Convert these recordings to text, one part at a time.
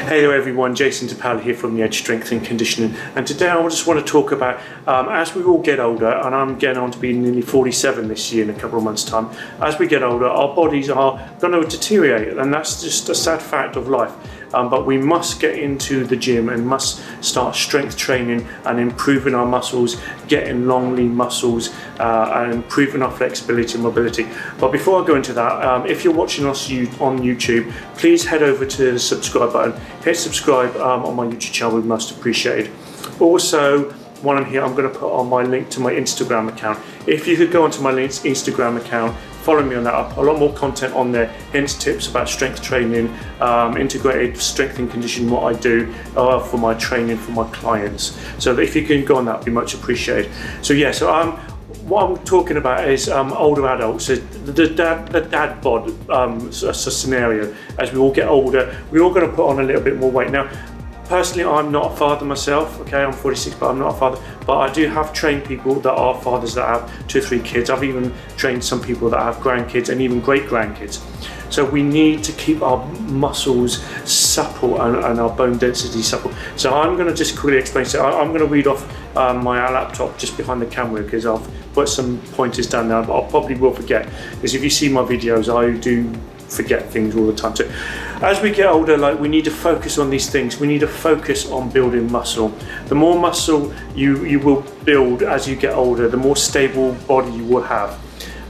Hey there everyone, Jason DePaola here from the Edge Strength and Conditioning, and today I just want to talk about as we all get older, and I'm getting on to be nearly 47 this year in a couple of months time. As we get older, our bodies are going to deteriorate, and that's just a sad fact of life. But we must get into the gym and must start strength training and improving our muscles, getting long lean muscles and improving our flexibility and mobility. But before I go into that, if you're watching us on YouTube, please head over to the subscribe button, hit subscribe on my YouTube channel, we'd most appreciated. Also, while I'm here, I'm going to put on my link to my Instagram account. If you could go onto my Instagram account, follow me on that. A lot more content on there, hints, tips about strength training, integrated strength and conditioning, what I do for my training for my clients. So if you can go on that, it'd be much appreciated. So yeah, what I'm talking about is older adults, so the dad bod scenario. As we all get older, we're all going to put on a little bit more weight. Now, personally, I'm not a father myself, okay, I'm 46, but I'm not a father, but I do have trained people that are fathers that have 2 or 3 kids. I've even trained some people that have grandkids and even great grandkids. So we need to keep our muscles supple and our bone density supple. So I'm going to just quickly explain. So I'm going to read off my laptop just behind the camera because I've put some pointers down there, but I probably will forget, because if you see my videos, I do forget things all the time. So as we get older, we need to focus on these things. We need to focus on building muscle. The more muscle you will build as you get older, the more stable body you will have.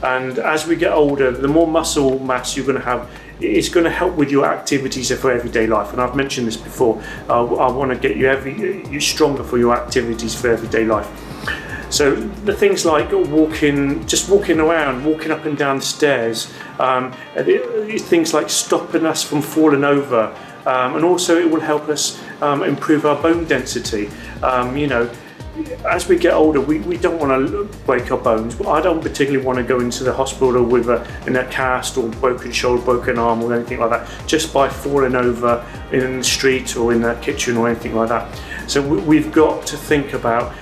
And as we get older, the more muscle mass you're going to have, it's going to help with your activities for everyday life. And I've mentioned this before. I want to get you stronger for your activities for everyday life. So the things like just walking around, walking up and down the stairs, things like stopping us from falling over, and also it will help us improve our bone density. As we get older, we don't want to break our bones. I don't particularly want to go into the hospital with in a cast or broken shoulder, broken arm or anything like that, just by falling over in the street or in the kitchen or anything like that. So we've got to think about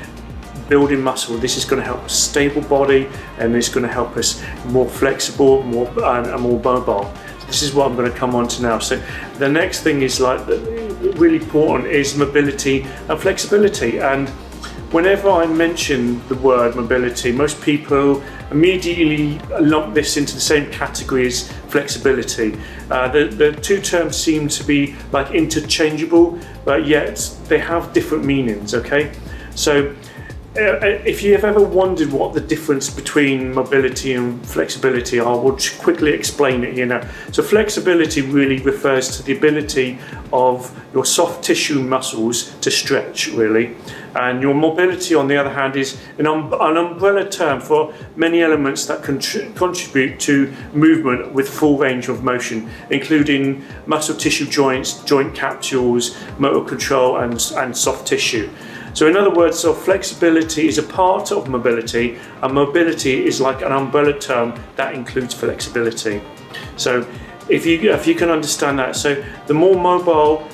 building muscle. This is going to help a stable body, and it's going to help us more flexible, more mobile. This is what I'm going to come on to now. So the next thing is really important is mobility and flexibility. And whenever I mention the word mobility, most people immediately lump this into the same category as flexibility. The two terms seem to be interchangeable, but yet they have different meanings, okay? So if you have ever wondered what the difference between mobility and flexibility are, we'll quickly explain it here now. So flexibility really refers to the ability of your soft tissue muscles to stretch, really. And your mobility, on the other hand, is an umbrella term for many elements that contribute to movement with full range of motion, including muscle tissue joints, joint capsules, motor control, and soft tissue. So in other words, flexibility is a part of mobility, and mobility is like an umbrella term that includes flexibility. So if you can understand that, so the more mobile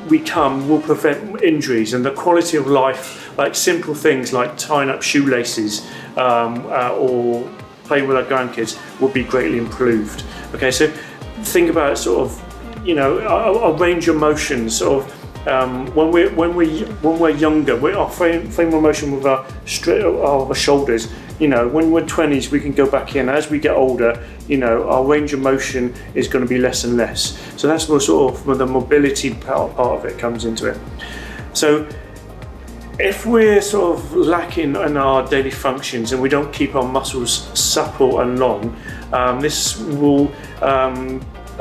we come will prevent injuries, and the quality of life, like simple things like tying up shoelaces or playing with our grandkids, will be greatly improved. Okay, so think about a range of motions. When we're younger, our frame of motion with our shoulders. When we're 20s, we can go back in. As we get older, our range of motion is going to be less and less. So that's where the mobility part of it comes into it. So if we're lacking in our daily functions and we don't keep our muscles supple and long, this will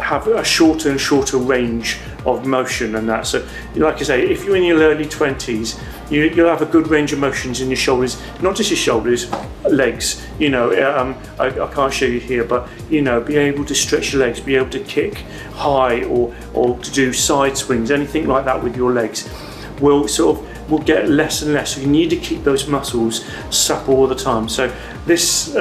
have a shorter and shorter range of motion and that. So like I say, if you're in your early 20s, you'll have a good range of motions in your shoulders, not just your shoulders, legs. I can't show you here, but be able to stretch your legs, be able to kick high or to do side swings, anything like that with your legs will get less and less. So you need to keep those muscles supple all the time. So this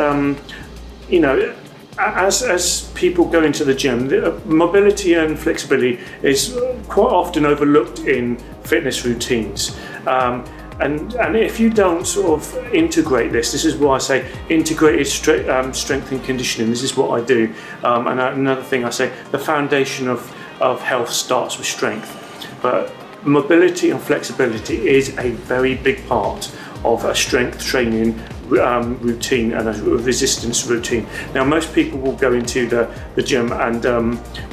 as people go into the gym, mobility and flexibility is quite often overlooked in fitness routines. And if you don't integrate this is why I say integrated strength and conditioning. This is what I do. And another thing I say, the foundation of of health starts with strength. But mobility and flexibility is a very big part of a strength training routine and a resistance routine. Now, most people will go into the gym and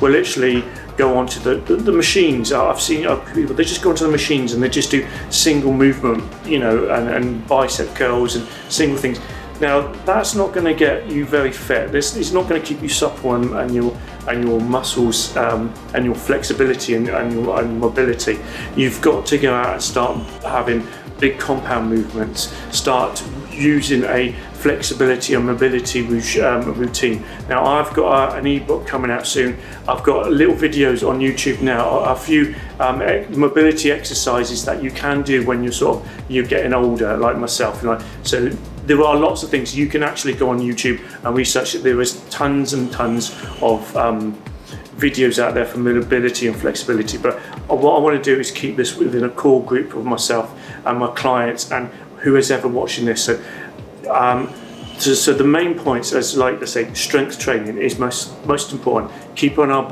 will literally go onto the machines. I've seen people, they just go onto the machines and they just do single movement, and bicep curls and single things. Now, that's not going to get you very fit. It's not going to keep you supple and your muscles and your flexibility and your mobility. You've got to go out and start having big compound movements, start using a flexibility and mobility routine. Now, I've got an ebook coming out soon. I've got little videos on YouTube now, a few mobility exercises that you can do when you're getting older, like myself. So there are lots of things you can actually go on YouTube and research it. There is tons and tons of videos out there for mobility and flexibility, but what I want to do is keep this within a core group of myself and my clients and who is ever watching this. So the main points, as like I say, strength training is most important. Keeping our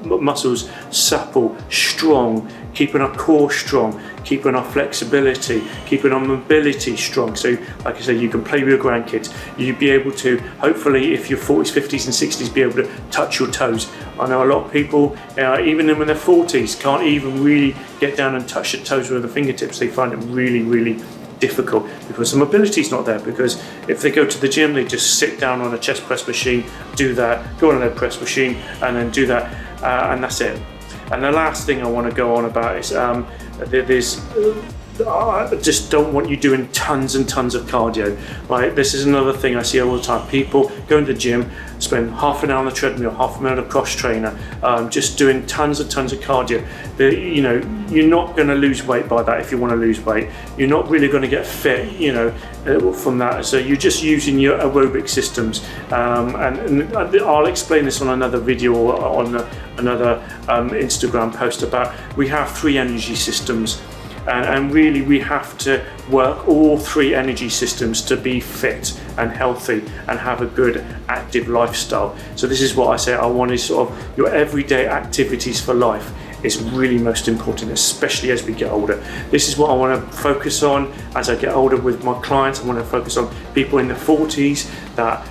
muscles supple, strong, keeping our core strong, keeping our flexibility, keeping our mobility strong. So like I say, you can play with your grandkids. You'd be able to, hopefully, if you're 40s, 50s and 60s, be able to touch your toes. I know a lot of people, even in their 40s, can't even really get down and touch their toes with their fingertips. They find it really, really difficult because the mobility is not there. Because if they go to the gym, they just sit down on a chest press machine, do that, go on a leg press machine, and then do that, and that's it. And the last thing I want to go on about is I just don't want you doing tons and tons of cardio, right? This is another thing I see all the time. People go into the gym, spend half an hour on the treadmill, half an hour on a cross trainer, just doing tons and tons of cardio. You're not going to lose weight by that. If you want to lose weight, you're not really going to get fit, from that. So you're just using your aerobic systems, and I'll explain this on another video or on another Instagram post about. We have 3 energy systems. And really we have to work all 3 energy systems to be fit and healthy and have a good active lifestyle. So this is what I say, I want is sort of your everyday activities for life is really most important, especially as we get older. This is what I want to focus on as I get older with my clients. I want to focus on people in the 40s that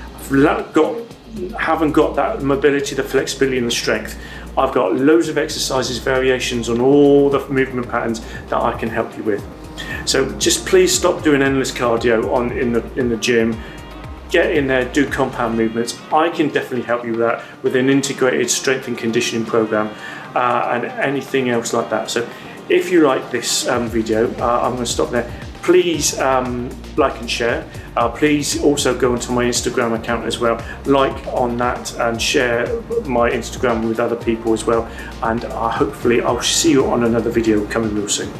haven't got that mobility, the flexibility and the strength. I've got loads of exercises, variations on all the movement patterns that I can help you with. So just please stop doing endless cardio in the gym. Get in there, do compound movements. I can definitely help you with that with an integrated strength and conditioning program and anything else like that. So if you like this video, I'm going to stop there. Please like and share. Please also go onto my Instagram account as well, like on that and share my Instagram with other people as well. And hopefully I'll see you on another video coming real soon.